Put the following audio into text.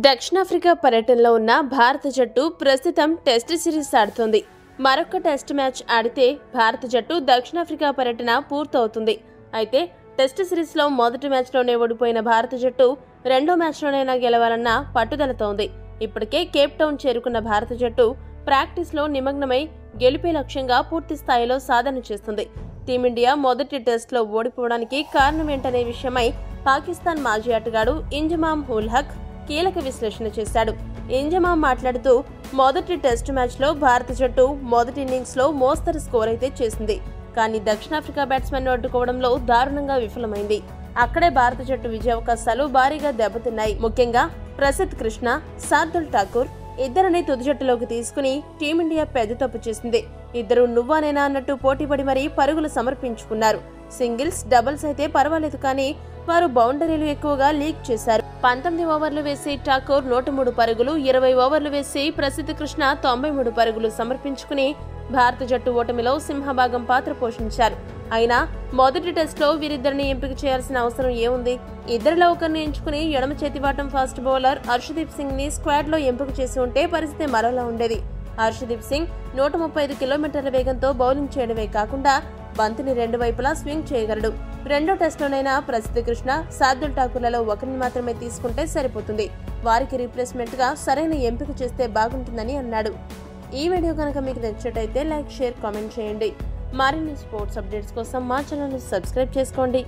దక్షిణాఫ్రికా పర్యటనలో ఉన్న భారత జట్టు ప్రస్తుతం టెస్ట్ సిరీస్ ఆడుతోంది. మరొక టెస్ట్ మ్యాచ్ ఆడితే భారత జట్టు దక్షిణాఫ్రికా పర్యటన పూర్తవుతుంది. అయితే టెస్ట్ సిరీస్లో మొదటి మ్యాచ్లోనే ఓడిపోయిన భారత జట్టు రెండో మ్యాచ్లోనైనా గెలవాలన్న పట్టుదలతో ఉంది. ఇప్పటికే కేప్ టౌన్ చేరుకున్న భారత జట్టు ప్రాక్టీస్లో నిమగ్నమై గెలిపే లక్ష్యంగా పూర్తి స్థాయిలో సాధన చేస్తుంది. టీమిండియా మొదటి టెస్ట్లో ఓడిపోవడానికి కారణమేంటనే విషయమై పాకిస్తాన్ మాజీ ఆటగాడు ఇంజమామ్ ఉల్ హక్ కీలక విశ్లేషణ చేశాడు. ఇంజమామ్ మాట్లాడుతూ, మొదటి టెస్ట్ మ్యాచ్లో భారత జట్టు మొదటి ఇన్నింగ్స్లో మోస్తరు స్కోర్ అయితే చేసింది. కానీ దక్షిణాఫ్రికా బ్యాట్స్మెన్ అడ్డుకోవడంలో దారుణంగా విఫలమైంది. అక్కడే భారత జట్టు విజయావకాశాలు భారీగా దెబ్బతిన్నాయి. ముఖ్యంగా ప్రసిద్ధ్ కృష్ణ, శార్దుల్ ఠాకూర్ ఇద్దరిని తుది జట్టులోకి తీసుకుని టీమిండియా పెద్ద తప్పు చేసింది. ఇద్దరు నువ్వానేనా అన్నట్టు పోటీపడి మరీ పరుగులు సమర్పించుకున్నారు. సింగిల్స్, డబుల్స్ అయితే పర్వాలేదు, కానీ వారు బౌండరీలు ఎక్కువగా లీక్ చేశారు. 19 ఓవర్లు వేసి ఠాకూర్ 103 పరుగులు, 20 ఓవర్లు వేసి ప్రసిద్ధ్ కృష్ణ 93 పరుగులు సమర్పించుకుని భారత జట్టు ఓటమిలో సింహభాగం పాత్ర పోషించారు. అయినా మొదటి టెస్ట్లో వీరిద్దరిని ఎంపిక చేయాల్సిన అవసరం ఏముంది? ఇద్దరిలో ఒకరిని ఎంచుకుని ఎడమ చేతివాటం ఫాస్ట్ బౌలర్ హర్షదీప్ సింగ్ ని స్క్వాడ్ లో ఎంపిక చేసి ఉంటే పరిస్థితి మరోలా ఉండేది. హర్షదీప్ సింగ్ 135 కిలోమీటర్ల వేగంతో బౌలింగ్ చేయడమే కాకుండా బంతిని రెండు వైపులా స్వింగ్ చేయగలడు. రెండో టెస్ట్లోనైనా ప్రసిద్ధ్ కృష్ణ, శార్దుల్ ఠాకూర్లలో ఒకరిని మాత్రమే తీసుకుంటే సరిపోతుంది. వారికి రీప్లేస్మెంట్ గా సరైన ఎంపిక చేస్తే బాగుంటుందని అన్నాడు. ఈ వీడియో కనుక మీకు నచ్చినట్టయితే లైక్, షేర్, కామెంట్ చేయండి. మరిన్ని స్పోర్ట్స్ అప్డేట్స్ కోసం మా ఛానల్ ని సబ్స్క్రైబ్ చేసుకోండి.